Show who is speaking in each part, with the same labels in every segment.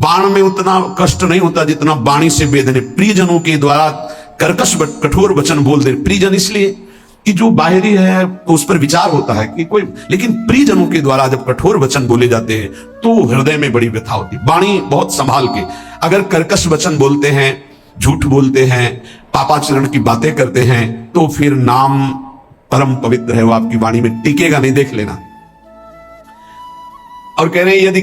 Speaker 1: बाण में उतना कष्ट नहीं होता जितना वाणी से वेदने। प्रियजनों के द्वारा कर्कश कठोर वचन बोल दे। प्रियजन इसलिए कि जो बाहरी है तो उस पर विचार होता है कि कोई, लेकिन प्रियजनों के द्वारा जब कठोर वचन बोले जाते हैं तो हृदय में बड़ी व्यथा होती है। वाणी बहुत संभाल के, अगर कर्कश वचन बोलते हैं, झूठ बोलते हैं, पापाचरण की बातें करते हैं, तो फिर नाम परम पवित्र है, वो आपकी वाणी में टिकेगा नहीं, देख लेना। और कह रहे हैं यदि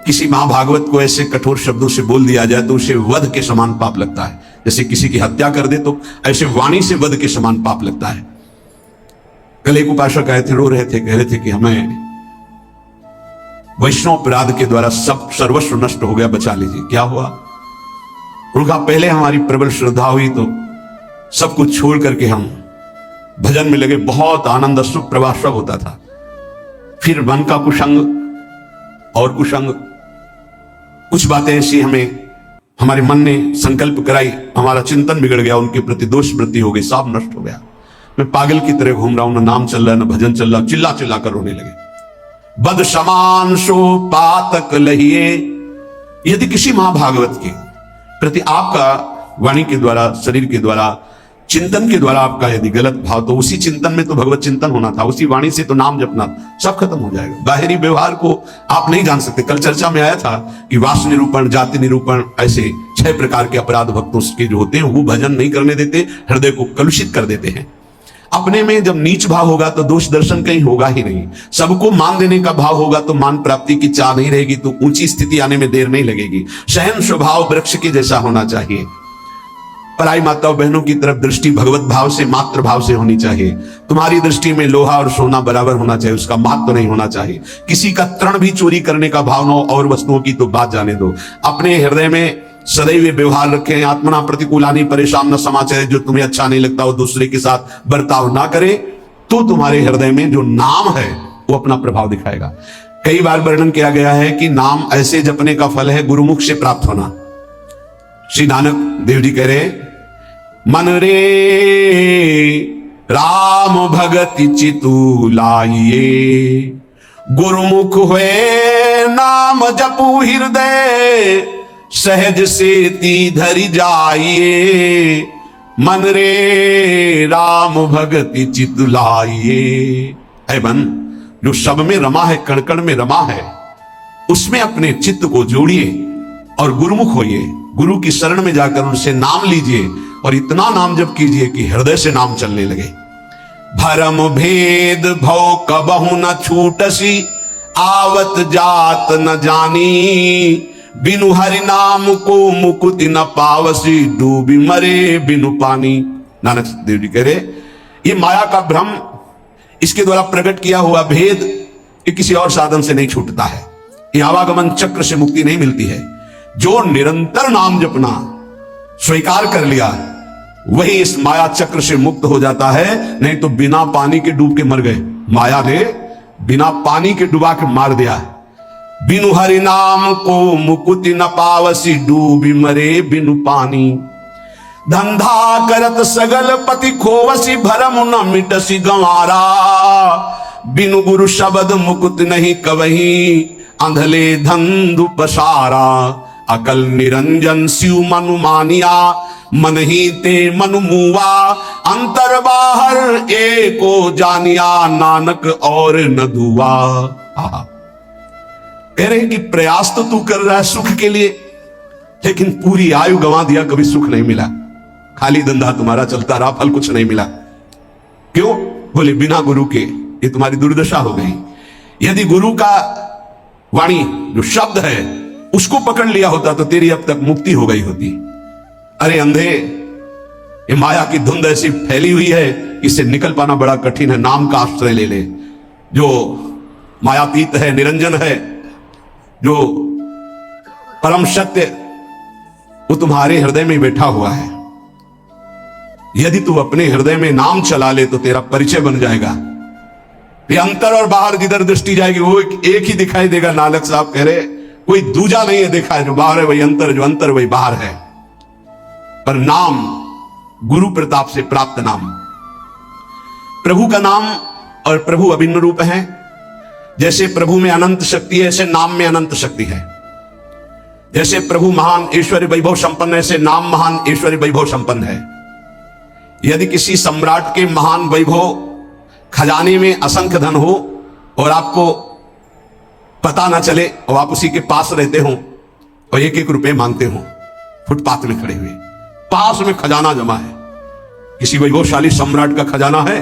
Speaker 1: किसी महाभागवत को ऐसे कठोर शब्दों से बोल दिया जाए तो उसे वध के समान पाप लगता है। जैसे किसी की हत्या कर दे तो ऐसे वाणी से वध के समान पाप लगता है। कल एक उपासक आए थे, रो रहे थे, कह रहे थे कि हमें वैष्णव अपराध के द्वारा सब सर्वस्व नष्ट हो गया, बचा लीजिए। क्या हुआ? उनका पहले हमारी प्रबल श्रद्धा हुई तो सब कुछ छोड़ करके हम भजन में लगे, बहुत आनंद सुख प्रवाह सब होता था। फिर मन का कुसंग और कुसंग, कुछ बातें ऐसी हमारे मन ने संकल्प कराई, हमारा चिंतन बिगड़ गया, उनके प्रति दोष वृत्ति हो गई, सब नष्ट हो गया। मैं पागल की तरह घूम रहा हूं, ना नाम चल रहा है, ना भजन चल रहा, चिल्ला चिल्ला कर रोने लगे। बद समान सो पातक लहिए। यदि किसी महाभागवत के प्रति आपका वाणी के द्वारा, शरीर के द्वारा, चिंतन के द्वारा आपका यदि गलत भाव, तो उसी चिंतन में तो भगवत चिंतन होना था, उसी वाणी से तो नाम जपना, सब खत्म हो जाएगा। बाहरी व्यवहार को आप नहीं जान सकते। कल चर्चा में आया था कि वास निरूपण, जाति निरूपण, ऐसे 6 प्रकार के अपराध भक्तों के जो होते हैं वो भजन नहीं करने देते, हृदय को कलुषित कर देते हैं। अपने में जब नीच भाव होगा तो दोष दर्शन कहीं होगा ही नहीं। सबको मान देने का भाव होगा तो मान प्राप्ति की चाह नहीं रहेगी, तो ऊंची स्थिति आने में देर नहीं लगेगी। सहन स्वभाव वृक्ष के जैसा होना चाहिए। पराई माताओं बहनों की तरफ दृष्टि भगवत भाव से, मातृ भाव से होनी चाहिए। तुम्हारी दृष्टि में लोहा और सोना बराबर होना चाहिए, उसका महत्व नहीं होना चाहिए। किसी का तृण भी चोरी करने का भाव न हो, और वस्तुओं की तो बात जाने दो। अपने हृदय में सदैव व्यवहार रखें। आत्मना प्रतिकूलानी परेशान न समाचार, जो तुम्हें अच्छा नहीं लगता वो दूसरे के साथ बर्ताव ना करे, तो तुम्हारे हृदय में जो नाम है वो अपना प्रभाव दिखाएगा। कई बार वर्णन किया गया है कि नाम ऐसे जपने का फल है गुरुमुख से प्राप्त होना। श्री नानक देव जी कह रहे, मन रे राम भगति चितु लाइए, गुरुमुख हुए नाम जपू हृदय, सहज से ती धरि जाइए। मन रे राम भगति चितु लाइए। है मन जो सब में रमा है, कण कण में रमा है, उसमें अपने चित्त को जोड़िए और गुरुमुख होइए। गुरु की शरण में जाकर उनसे नाम लीजिए और इतना नाम जप कीजिए कि हृदय से नाम चलने लगे। भरम भेद भव कबहु न छूटसी, आवत जात न जानी, बिनु हरि नाम को मुकुति न पावसी, डूबी मरे बिनु पानी। नानक देव जी कह रहे, ये माया का भ्रम, इसके द्वारा प्रकट किया हुआ भेद, ये किसी और साधन से नहीं छूटता है। ये आवागमन चक्र से मुक्ति नहीं मिलती है। जो निरंतर नाम जपना स्वीकार कर लिया वही इस माया चक्र से मुक्त हो जाता है। नहीं तो बिना पानी के डूब के मर गए। माया ने बिना पानी के डुबा के मार दिया। बिनु हरि नाम को मुकुति न पावसी, डूबी मरे बिनु पानी। धंधा करत सगल पति खोवसी, भरम न मिटसी गंवारा, बिनु गुरु शब्द मुकुत नहीं कवही, अंधले धंधु पसारा। अकल निरंजन शिव मनु मानिया, मन ही ते मनु मुआ, अंतर बाहर एको जानिया, नानक और न दुआ। कह रहे कि प्रयास तो तू कर रहा है सुख के लिए, लेकिन पूरी आयु गंवा दिया, कभी सुख नहीं मिला। खाली धंधा तुम्हारा चलता रहा, फल कुछ नहीं मिला। क्यों? बोले बिना गुरु के ये तुम्हारी दुर्दशा हो गई। यदि गुरु का वाणी जो शब्द है उसको पकड़ लिया होता तो तेरी अब तक मुक्ति हो गई होती। अरे अंधे, ये माया की धुंध ऐसी फैली हुई है, इससे निकल पाना बड़ा कठिन है। नाम का आश्रय ले ले, जो मायातीत है, निरंजन है, जो परम सत्य, वो तुम्हारे हृदय में बैठा हुआ है। यदि तू अपने हृदय में नाम चला ले तो तेरा परिचय बन जाएगा। ये अंतर और बाहर जिधर दृष्टि जाएगी वो एक ही दिखाई देगा। नानक साहब कह रहे कोई दूजा नहीं है देखा है, जो बाहर है वही अंतर, जो अंतर वही बाहर है। पर नाम गुरु प्रताप से प्राप्त नाम, प्रभु का नाम और प्रभु अभिन्न रूप है। जैसे प्रभु में अनंत शक्ति है, ऐसे नाम में अनंत शक्ति है। जैसे प्रभु महान ऐश्वर्य वैभव संपन्न है, ऐसे नाम महान ऐश्वर्य वैभव संपन्न है। यदि किसी सम्राट के महान वैभव खजाने में असंख्य धन हो और आपको पता ना चले और आप उसी के पास रहते हो और एक एक रुपए मांगते हो, फुटपाथ में खड़े हुए, पास में खजाना जमा है, किसी वैभवशाली सम्राट का खजाना है,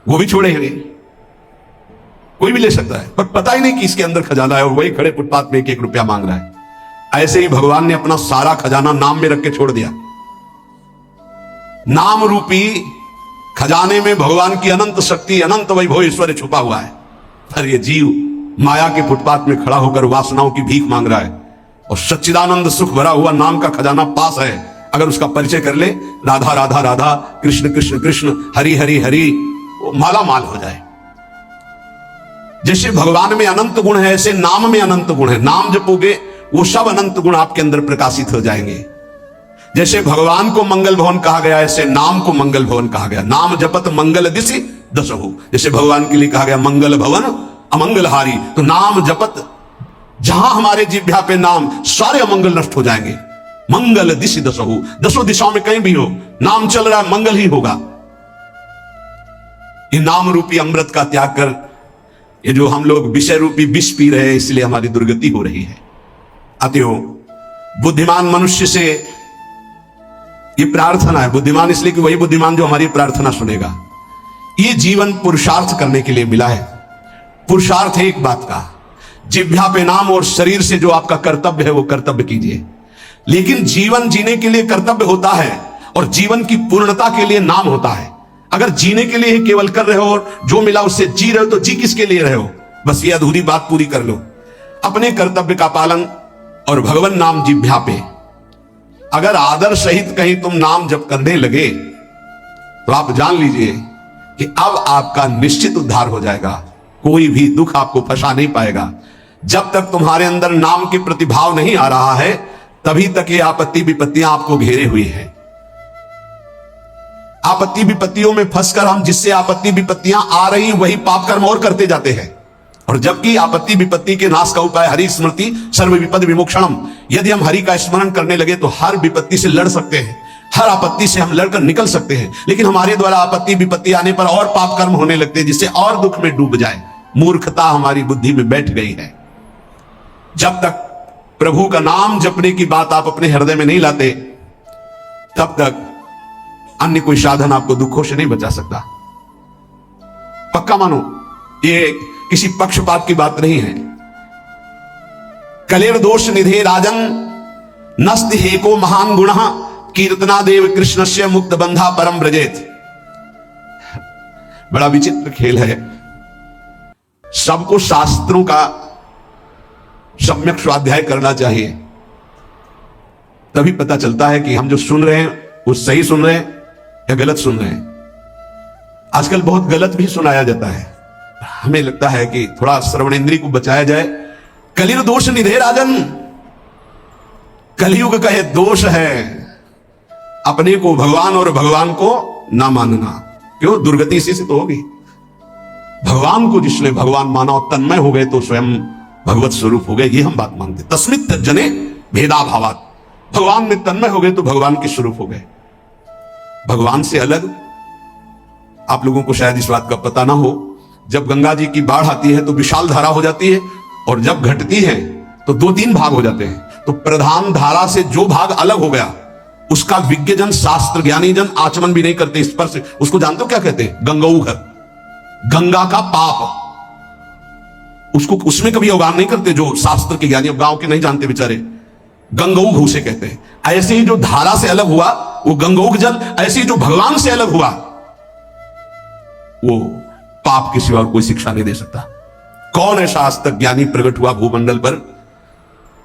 Speaker 1: वो भी छोड़े हुए, कोई भी ले सकता है, पर पता ही नहीं कि इसके अंदर खजाना है और वही खड़े फुटपाथ में एक एक रुपया मांग रहा है। ऐसे ही भगवान ने अपना सारा खजाना नाम में रख के छोड़ दिया। नाम रूपी खजाने में भगवान की अनंत शक्ति, अनंत वैभव ऐश्वर्य छुपा हुआ है, पर ये जीव माया के फुटपाथ में खड़ा होकर वासनाओं की भीख मांग रहा है और सच्चिदानंद सुख भरा हुआ नाम का खजाना पास है। अगर उसका परिचय कर ले, राधा राधा राधा, कृष्ण कृष्ण कृष्ण, हरि हरि हरि, वो माला माल हो जाए। जैसे भगवान में अनंत गुण है, ऐसे नाम में अनंत गुण है। नाम जपोगे वो सब अनंत गुण आपके अंदर प्रकाशित हो जाएंगे। जैसे भगवान को मंगल भवन कहा गया, ऐसे नाम को मंगल भवन कहा गया। नाम जपत मंगल दिशि दसहु, जैसे भगवान के लिए कहा गया मंगल भवन अमंगलहारी, तो नाम जपत, जहां हमारे जिह्वा पे नाम, सारे अमंगल नष्ट हो जाएंगे। मंगल दिशि दसहु, दसों दिशाओं में कहीं भी हो, नाम चल रहा है, मंगल ही होगा। ये नाम रूपी अमृत का त्याग कर, ये जो हम लोग विषय रूपी विष पी रहे हैं, इसलिए हमारी दुर्गति हो रही है। अतएव बुद्धिमान मनुष्य से ये प्रार्थना है, बुद्धिमान इसलिए कि वही बुद्धिमान जो हमारी प्रार्थना सुनेगा। ये जीवन पुरुषार्थ करने के लिए मिला है। पुरुषार्थ है एक बात का, जिह्वा पे नाम और शरीर से जो आपका कर्तव्य है वो कर्तव्य कीजिए। लेकिन जीवन जीने के लिए कर्तव्य होता है और जीवन की पूर्णता के लिए नाम होता है। अगर जीने के लिए ही केवल कर रहे हो और जो मिला उससे जी रहे हो, तो जी किसके लिए रहे हो? बस ये अधूरी बात पूरी कर लो। अपने कर्तव्य का पालन और भगवान नाम जिह्वा पे। अगर आदर सहित कहीं तुम नाम जप करने लगे तो आप जान लीजिए कि अब आपका निश्चित उद्धार हो जाएगा। कोई भी दुख आपको फंसा नहीं पाएगा। जब तक तुम्हारे अंदर नाम के प्रति भाव नहीं आ रहा है, तभी तक ये आपत्ति विपत्तियां आपको घेरे हुई है। आपत्ति विपत्तियों में फंसकर हम जिससे आपत्ति विपत्तियां आ रही वही पाप कर्म और करते जाते हैं। और जबकि आपत्ति विपत्ति के नाश का उपाय हरि स्मृति सर्व विपद विमोक्षणम। यदि हम हरि का स्मरण करने लगे तो हर विपत्ति से लड़ सकते हैं, हर आपत्ति से हम लड़कर निकल सकते हैं। लेकिन हमारे द्वारा आपत्ति विपत्ति आने पर और पाप कर्म होने लगते हैं, जिससे और दुख में डूब जाए। मूर्खता हमारी बुद्धि में बैठ गई है। जब तक प्रभु का नाम जपने की बात आप अपने हृदय में नहीं लाते, तब तक अन्य कोई साधन आपको दुखों से नहीं बचा सकता। पक्का मानो, ये किसी पक्षपात की बात नहीं है। कलेर दोष निधे राजन नस्त हेको महान गुण कीर्तना देव कृष्णस्य मुक्त बंधा परम ब्रजेत। बड़ा विचित्र खेल है। सबको शास्त्रों का सम्यक स्वाध्याय करना चाहिए, तभी पता चलता है कि हम जो सुन रहे हैं वो सही सुन रहे हैं या गलत सुन रहे हैं। आजकल बहुत गलत भी सुनाया जाता है। हमें लगता है कि थोड़ा श्रवण इंद्रिय को बचाया जाए। कलिर दोष निधे राजन, कलयुग का यह दोष है अपने को भगवान और भगवान को ना मानना। क्यों? दुर्गति इसी से तो होगी। भगवान को जिसने भगवान माना और तन्मय हो गए तो स्वयं भगवत स्वरूप हो गए, ये हम बात मानते। तस्मित जने भेदा भावात, भगवान में तन्मय हो गए तो भगवान के स्वरूप हो गए। भगवान से अलग, आप लोगों को शायद इस बात का पता ना हो, जब गंगा जी की बाढ़ आती है तो विशाल धारा हो जाती है, और जब घटती है तो 2-3 भाग हो जाते हैं। तो प्रधान धारा से जो भाग अलग हो गया उसका विज्ञजन, शास्त्र ज्ञानी जन आचमन भी नहीं करते, स्पर्श। उसको जानते हो क्या कहते हैं? गंगौघ, गंगा का पाप। उसको उसमें कभी अवगान नहीं करते जो शास्त्र के ज्ञानी, गांव के नहीं जानते बेचारे। गंगौघ उसे कहते हैं। ऐसे ही जो धारा से अलग हुआ वो गंगौघ जल, ऐसे ही जो भगवान से अलग हुआ वो पाप के सिवा और कोई शिक्षा नहीं दे सकता। कौन ऐसा आज तक ज्ञानी प्रकट हुआ भूमंडल पर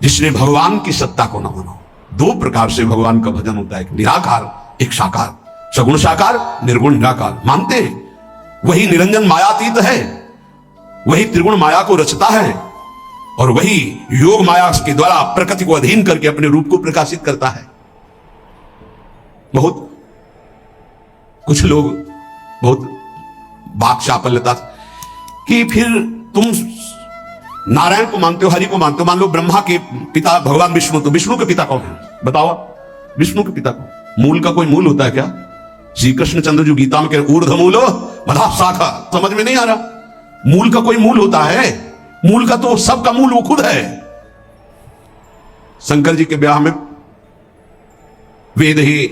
Speaker 1: जिसने भगवान की सत्ता को न माना? 2 प्रकार से भगवान का भजन होता है, एक निराकार, एक साकार। सगुण साकार, निर्गुण निराकार। मानते हैं वही निरंजन मायातीत है, वही त्रिगुण माया को रचता है और वही योग माया के द्वारा प्रकृति को अधीन करके अपने रूप को प्रकाशित करता है। बहुत कुछ लोग बहुत बात चापल्यता कि फिर तुम नारायण को मानते हो, हरि को मानते हो, मान लो ब्रह्मा के पिता भगवान विष्णु, तो विष्णु के पिता कौन है बताओ? विष्णु के पिता कौन? मूल का कोई मूल होता है क्या? श्री कृष्ण चंद्र जो गीता में कह ऊर्ध्व मूलो मधा शाखा, समझ में नहीं आ रहा? मूल का कोई मूल होता है? मूल का तो सबका मूल वो खुद है। शंकर जी के ब्याह में वेद ही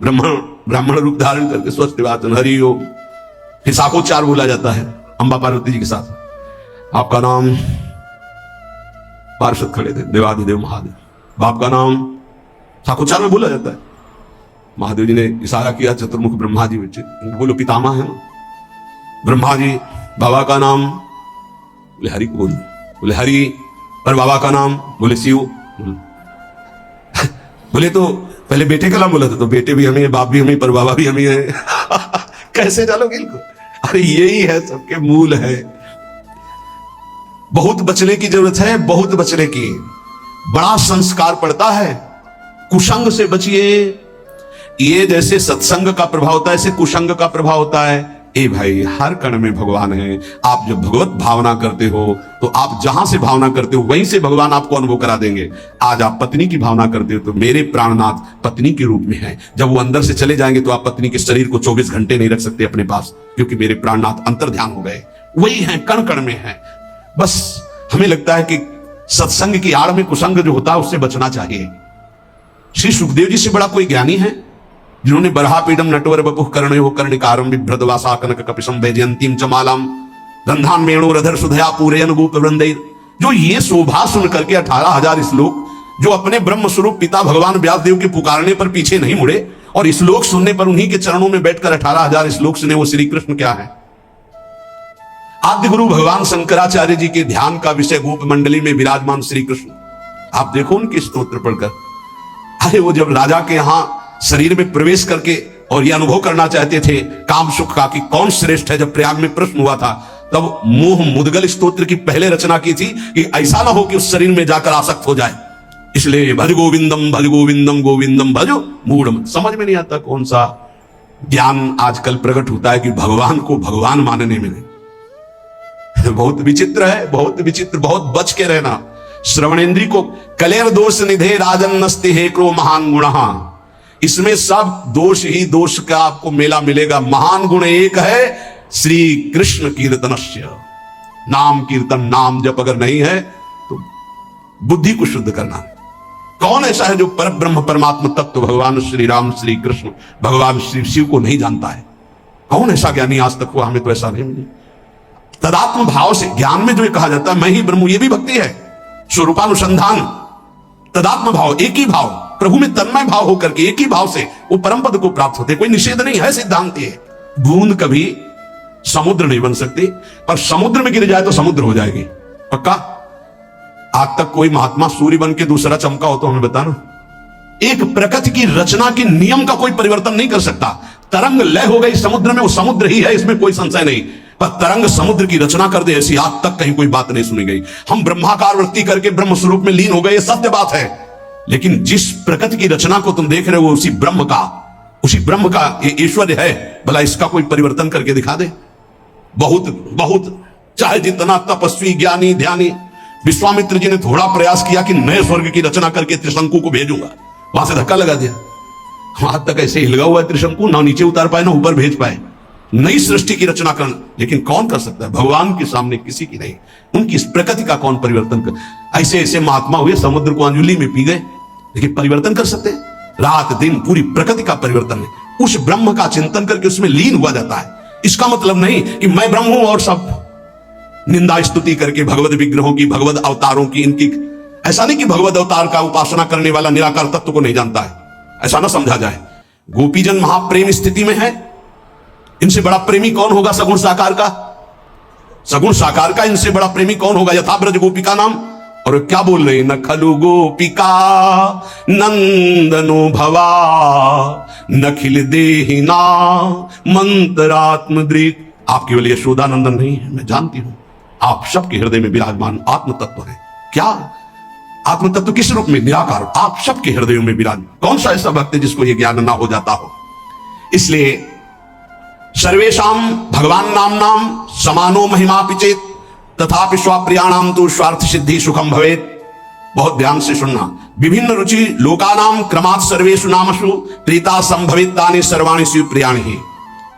Speaker 1: ब्राह्मण रूप धारण करके स्वस्थ वाचन हरि हो, फिर शाखोच्चार बोला जाता है अंबा पार्वती जी के साथ। आपका नाम, पार्षद खड़े थे, देवादिदेव महादेव, बाप का नाम शाखोच्चार में बोला जाता है। महादेव जी ने इशारा किया चतुर्मुख ब्रह्मा जी बच्चे, बोलो पितामह है ना। ब्रह्मा जी, बाबा का नाम, बोले हरि को बोलो, बोले हरि, पर बाबा का नाम, बोले शिव। बोले तो पहले बेटे का नाम बोला था, तो बेटे भी हमें, बाप भी हमें, पर बाबा भी हमें है। कैसे चलोगे इनको? अरे यही है, सबके मूल है। बहुत बचने की जरूरत है, बहुत बचने की। बड़ा संस्कार पड़ता है। कुसंग से बचिए। ये जैसे सत्संग का प्रभाव होता है, ऐसे कुसंग का प्रभाव होता है। ए भाई, हर कण में भगवान है। आप जब भगवत भावना करते हो तो आप जहां से भावना करते हो वहीं से भगवान आपको अनुभव करा देंगे। आज आप पत्नी की भावना करते हो तो मेरे प्राणनाथ पत्नी के रूप में है। जब वो अंदर से चले जाएंगे तो आप पत्नी के शरीर को 24 घंटे नहीं रख सकते अपने पास, क्योंकि मेरे प्राणनाथ अंतर ध्यान हो गए। वही है, कण कण में है। बस हमें लगता है कि सत्संग की आड़ में कुसंग जो होता है उससे बचना चाहिए। श्री सुखदेव जी से बड़ा कोई ज्ञानी है जिन्होंने बरहापीडम नटवर बपुः कर्णयो कर्णिकारम बिभ्रदवासा कनक कपिशम वैजयंतीम चमालम गंधान मेणो रधर सुधया पूरयन गोप वृंदैर, जो ये शोभा सुन करके 18,000 श्लोक, जो अपने ब्रह्म स्वरूप पिता भगवान व्यासदेव के पुकारने पर पीछे नहीं मुड़े और श्लोक सुनने पर उन्हीं के चरणों में बैठकर 18,000 श्लोक सुने, वो श्री कृष्ण क्या है? आद्य गुरु भगवान शंकराचार्य जी के ध्यान का विषय गोप मंडली में विराजमान श्री कृष्ण। आप देखो उनके स्तोत्र पढ़कर। अरे वो जब राजा के यहां शरीर में प्रवेश करके और यह अनुभव करना चाहते थे काम सुख का कि कौन श्रेष्ठ है, जब प्रयाग में प्रश्न हुआ था, तब मोह मुदगल स्तोत्र की पहले रचना की थी कि ऐसा ना हो कि उस शरीर में जाकर आसक्त हो जाए। इसलिए भज गोविंदम गोविंदम भजो मूढ़। समझ में नहीं आता कौन सा ज्ञान आजकल प्रकट होता है कि भगवान को भगवान मानने में नहीं। बहुत विचित्र है, बहुत विचित्र। बहुत बच के रहना। श्रवणेन्द्री को कलेर दोष निधे राजन नस्ते हे क्रो महान गुण, इसमें सब दोष ही दोष का आपको मेला मिलेगा। महान गुण एक है, श्री कृष्ण कीर्तनस्य, नाम कीर्तन, नाम जप अगर नहीं है तो बुद्धि को शुद्ध करना है। कौन ऐसा है जो पर ब्रह्म परमात्मा तत्व भगवान श्री राम श्री कृष्ण भगवान श्री शिव को नहीं जानता है? कौन ऐसा ज्ञानी आज तक हुआ? हमें तो ऐसा नहीं मिले। तदात्म भाव से ज्ञान में जो कहा जाता है मैं ही ब्रह्म, ये भी भक्ति है। स्वरूपानुसंधान, तदात्म भाव, एक ही भाव, प्रभु में तन्मय भाव होकर के एक ही भाव से वो परम पद को प्राप्त होते। कोई निषेध नहीं है, सिद्धांत है। बूंद कभी समुद्र नहीं बन सकती, पर समुद्र में गिर जाए तो समुद्र हो जाएगी, पक्का। आज तक कोई महात्मा सूर्य बन के दूसरा चमका हो तो हमें बताना। एक प्रकृति की रचना के नियम का कोई परिवर्तन नहीं कर सकता। तरंग लय हो गई समुद्र में, वो समुद्र ही है, इसमें कोई संशय नहीं। पर तरंग समुद्र की रचना कर दे, ऐसी आज तक कहीं कोई बात नहीं सुनी गई। हम ब्रह्माकार वृत्ति करके ब्रह्म स्वरूप में लीन हो गए, ये सत्य बात है। लेकिन जिस प्रकृति की रचना को तुम देख रहे हो उसी ब्रह्म का ये ईश्वर है। भला इसका कोई परिवर्तन करके दिखा दे। बहुत बहुत चाहे जितना तपस्वी ज्ञानी ध्यानी, विश्वामित्र जी ने थोड़ा प्रयास किया कि नए स्वर्ग की रचना करके त्रिशंकु को भेजूंगा, वहां से धक्का लगा दिया। वहां तक ऐसे हिलगा हुआ है त्रिशंकु, ना नीचे उतार पाए ना ऊपर भेज पाए। नई सृष्टि की रचना करना, लेकिन कौन कर सकता है? भगवान के सामने किसी की नहीं। उनकी इस प्रकृति का कौन परिवर्तन कर? ऐसे ऐसे महात्मा हुए, समुद्र को अंजुली में पी गए, लेकिन परिवर्तन कर सकते? रात दिन पूरी प्रकृति का परिवर्तन है। उस ब्रह्म का चिंतन करके उसमें लीन हुआ जाता है। इसका मतलब नहीं कि मैं ब्रह्म हूं और सब निंदा स्तुति करके भगवत विग्रहों की, भगवत अवतारों की, इनकी, ऐसा नहीं कि भगवत अवतार का उपासना करने वाला निराकार तत्व को नहीं जानता है, ऐसा ना समझा जाए। गोपीजन महाप्रेम स्थिति में है। इनसे बड़ा प्रेमी कौन होगा सगुण साकार का? सगुण साकार का इनसे बड़ा प्रेमी कौन होगा? यथा ब्रज गोपिका नाम। और क्या बोल रहे हैं? न खलु गोपिका नंदनो भवा नखिल देहिना मंत्रात्मदृक्। आप केवल यशोदानंदन नहीं है, मैं जानती हूं आप सबके हृदय में विराजमान आत्म तत्व है। क्या आत्म तत्व? किस रूप में? निराकार। आप सबके हृदयों में विराजमान। कौन सा ऐसा भक्त है जिसको यह ज्ञान ना हो जाता हो? इसलिए सर्वेशाम भगवान नाम नाम समानो महिमा पिचेत तथापि स्वाप्रियाणाम तो स्वार्थ सिद्धि सुखम भवेत। बहुत ध्यान से सुनना। विभिन्न रुचि लोकानाम क्रमात् सर्वेषु नामसु प्रीता संभवितानि सर्वाणि शिव प्रियाणि ही।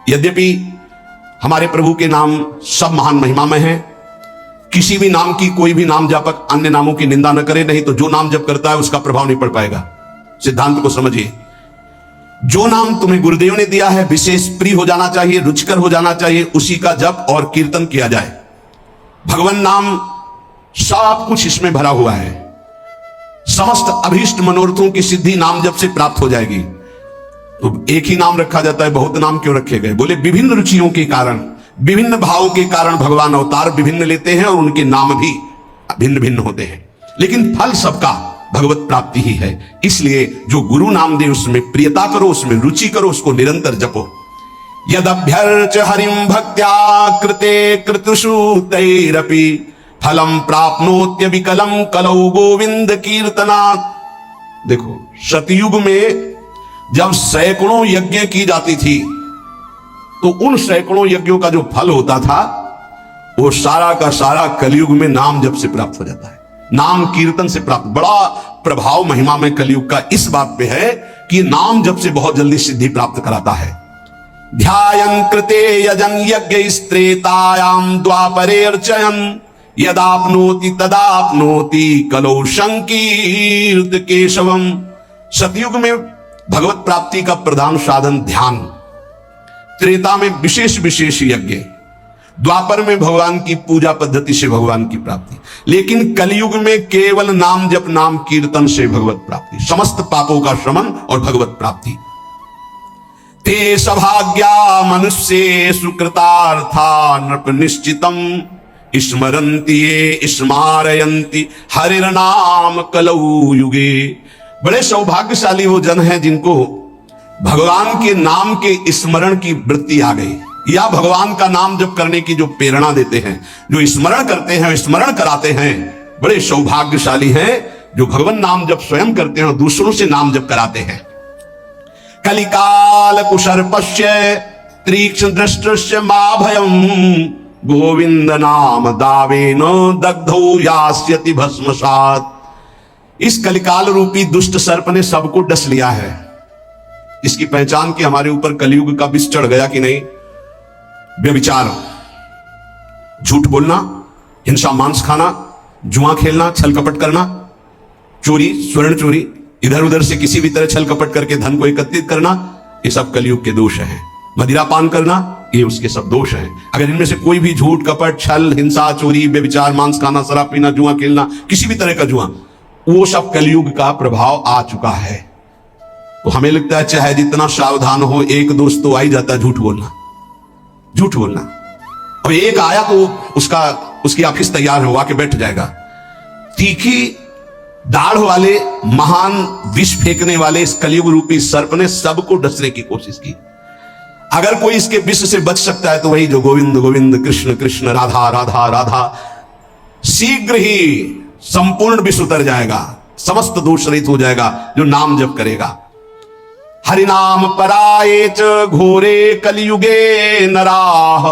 Speaker 1: यद्यपि हमारे प्रभु के नाम सब महान महिमामय हैं, किसी भी नाम की कोई भी नाम जापक अन्य नामों की निंदा न करे, नहीं तो जो नाम जप करता है उसका प्रभाव नहीं पड़ पाएगा। सिद्धांत को समझिए। जो नाम तुम्हें गुरुदेव ने दिया है विशेष प्रिय हो जाना चाहिए, रुचिकर हो जाना चाहिए, उसी का जप और कीर्तन किया जाए। भगवान नाम सब कुछ इसमें भरा हुआ है। समस्त अभीष्ट मनोरथों की सिद्धि नाम जप से प्राप्त हो जाएगी। तो एक ही नाम रखा जाता है, बहुत नाम क्यों रखे गए? बोले विभिन्न रुचियों के कारण, विभिन्न भावों के कारण भगवान अवतार विभिन्न लेते हैं और उनके नाम भी भिन्न भिन्न होते हैं, लेकिन फल सबका भगवत प्राप्ति ही है। इसलिए जो गुरु नाम दे उसमें प्रियता करो, उसमें रुचि करो, उसको निरंतर जपो। यदभ्यर्च हरिम भक्त्या कृते कृतुषु तैरपि फलम प्राप्नोत्य विकलम कलौ गोविंद कीर्तनात्। देखो, सतयुग में जब सैकड़ों यज्ञ की जाती थी तो उन सैकड़ों यज्ञों का जो फल होता था वो सारा का सारा कलयुग में नाम जप से प्राप्त हो जाता है, नाम कीर्तन से प्राप्त। बड़ा प्रभाव महिमा में कलयुग का इस बात पे है कि नाम जप से बहुत जल्दी सिद्धि प्राप्त कराता है। ध्यायं कृते यजन यज्ञ स्त्रेतायाम द्वापरे अर्चयन यदाप्नोति तदाप्नोति कलौ संकीर्त केशवम। सतयुग में भगवत प्राप्ति का प्रधान साधन ध्यान, त्रेता में विशेष विशेष यज्ञ, द्वापर में भगवान की पूजा पद्धति से भगवान की प्राप्ति, लेकिन कलयुग में केवल नाम जप नाम कीर्तन से भगवत प्राप्ति, समस्त पापों का शमन और भगवत प्राप्ति। ते सभाग्या मनुष्ये सुकृतार्था नृप निश्चितम स्मरन्ति ये स्मारयन्ति हरिर्नाम कलौ युगे। बड़े सौभाग्यशाली वो जन हैं जिनको भगवान के नाम के स्मरण की वृत्ति आ गई, या भगवान का नाम जप करने की जो प्रेरणा देते हैं, जो स्मरण करते हैं, स्मरण कराते हैं। बड़े सौभाग्यशाली हैं जो भगवान नाम जप स्वयं करते हैं और दूसरों से नाम जप कराते हैं। कलिकाल कुशर्पस्य तीक्ष्ण दृष्टस्य मा भयम् गोविंद नाम दावेन दग्धो यास्यति भस्मसात्। इस कलिकाल रूपी दुष्ट सर्प ने सबको डस लिया है। इसकी पहचान की हमारे ऊपर कलयुग का विष चढ़ गया कि नहीं? व्यभिचार, झूठ बोलना, हिंसा मांस खाना, जुआ खेलना, छल कपट करना, चोरी, स्वर्ण चोरी, इधर उधर से किसी भी तरह छल कपट करके धन को एकत्रित करना, ये सब कलयुग के दोष हैं। मदिरा पान करना, ये उसके सब दोष हैं। अगर इनमें से कोई भी झूठ कपट छल हिंसा चोरी व्यभिचार मांस खाना शराब पीना जुआ खेलना किसी भी तरह का जुआ, वो सब कलयुग का प्रभाव आ चुका है। तो हमें लगता है चाहे जितना सावधान हो, एक दोस्त तो आ ही जाता है झूठ बोलना, झूठ बोलना। अब एक आया तो उसकी ऑफिस तैयार हो आके बैठ जाएगा। तीखी दाढ़ वाले महान विष फेंकने वाले इस कलयुग रूपी सर्प ने सबको डसने की कोशिश की। अगर कोई इसके विष से बच सकता है तो वही जो गोविंद गोविंद कृष्ण कृष्ण राधा राधा राधा, शीघ्र ही संपूर्ण विष उतर जाएगा, समस्त दोष रहित हो जाएगा जो नाम जप करेगा। हरिनाम पराये च घोरे कलियुगे नराः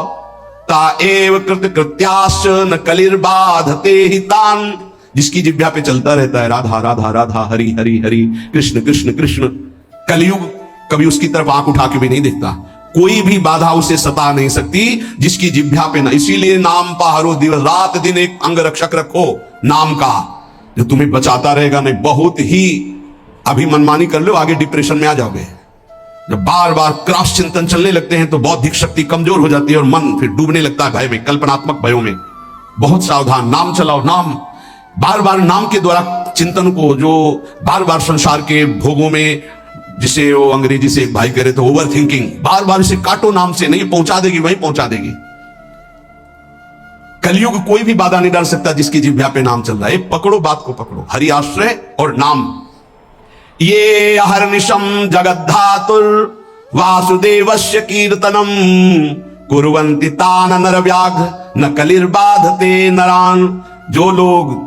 Speaker 1: ता एव कृत कृत्याश्च न कलिर्बाधते हितान्। जिसकी जिह्वा पे चलता रहता है राधा राधा राधा हरि हरि हरि कृष्ण कृष्ण कृष्ण, कलयुग कभी उसकी तरफ आंख उठा के भी नहीं देखता, कोई भी बाधा उसे सता नहीं सकती जिसकी जिह्वा पे ना। इसीलिए नाम पाहरो दिवस रात दिन एक अंग रक्षक रखो नाम का, जो तुम्हें बचाता रहेगा। नहीं बहुत ही अभी मनमानी कर लो, आगे डिप्रेशन में आ जाओगे। जब बार बार क्रॉस चिंतन चलने लगते हैं तो बौद्धिक शक्ति कमजोर हो जाती है और मन फिर डूबने लगता है भय में, कल्पनात्मक भयों में। बहुत सावधान, नाम चलाओ, नाम बार बार नाम के द्वारा चिंतन को, जो बार बार संसार के भोगों में, जिसे वो अंग्रेजी से एक भाई कह रहे थे ओवर थिंकिंग, बार बार इसे काटो नाम से, नहीं पहुंचा देगी वहीं पहुंचा देगी। कलयुग कोई भी बाधा नहीं डाल सकता जिसकी जिह्वा पे नाम चल रहा है। पकड़ो बात को, पकड़ो हरि आश्रय और नाम। ये अहर्निशम जगद्धातुर वासुदेवस्य कीर्तनम कुर्वन्ति तान नरव्याघ्र न कलिर्बाधते नरान। जो लोग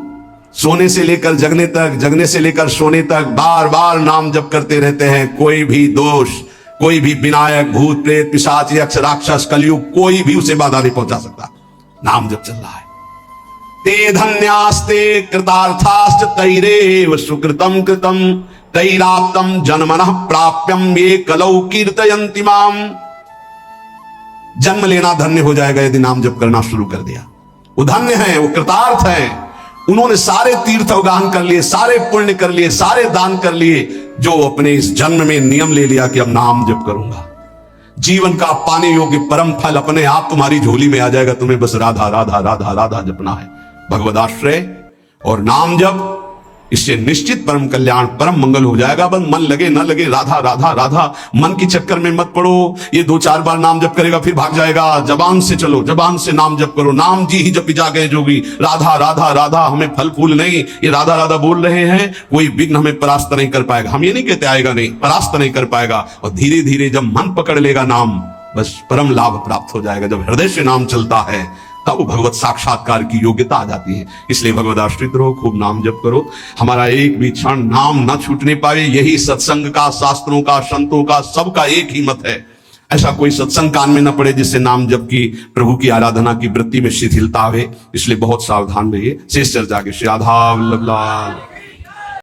Speaker 1: सोने से लेकर जगने तक, जगने से लेकर सोने तक बार बार नाम जप करते रहते हैं, कोई भी दोष, कोई भी विनायक भूत प्रेत पिशाच यक्ष राक्षस कलयुग कोई भी उसे बाधा नहीं पहुंचा सकता। नाम जप चल रहा है। ते धन्यास्ते कृतार्थाश्च तैरेव सुकृतम कृतम तैराप्तम जन्मनः प्राप्यम ये कलौ कीर्तयन्ति माम। जन्म लेना धन्य हो जाएगा यदि नाम जप करना शुरू कर दिया। वो धन्य है, वो कृतार्थ है, उन्होंने सारे तीर्थ अवगाहन कर लिए, सारे पुण्य कर लिए, सारे दान कर लिए, जो अपने इस जन्म में नियम ले लिया कि अब नाम जप करूंगा। जीवन का पाने योग्य परम फल अपने आप तुम्हारी झोली में आ जाएगा। तुम्हें बस राधा राधा राधा राधा जपना है, भगवदाश्रय और नाम जप, इससे निश्चित परम कल्याण परम मंगल हो जाएगा। बस मन लगे न लगे राधा राधा राधा, मन की चक्कर में मत पड़ो। ये 2-4 बार नाम जप करेगा फिर भाग जाएगा। जबान से चलो, जबान से नाम जप करो। नाम जी ही जपी जा गए जोगी, राधा राधा राधा। हमें फल फूल नहीं, ये राधा राधा बोल रहे हैं, कोई विघ्न हमें परास्त नहीं कर पाएगा। हम ये नहीं कहते आएगा नहीं, परास्त नहीं कर पाएगा। और धीरे धीरे जब मन पकड़ लेगा नाम, बस परम लाभ प्राप्त हो जाएगा। जब हृदय से नाम चलता है तब भगवत साक्षात्कार की योग्यता आ जाती है। इसलिए भगवत आश्रित रहो, खूब नाम जप करो। हमारा एक भी क्षण नाम न छूटने पाए, यही सत्संग का, शास्त्रों का, संतों का, सबका एक ही मत है। ऐसा कोई सत्संग कान में न पड़े जिससे नाम जप की, प्रभु की आराधना की वृत्ति में शिथिलता आवे। इसलिए बहुत सावधान रहिए। शेष चर्चा के श्री राधा वल्लभ लाल।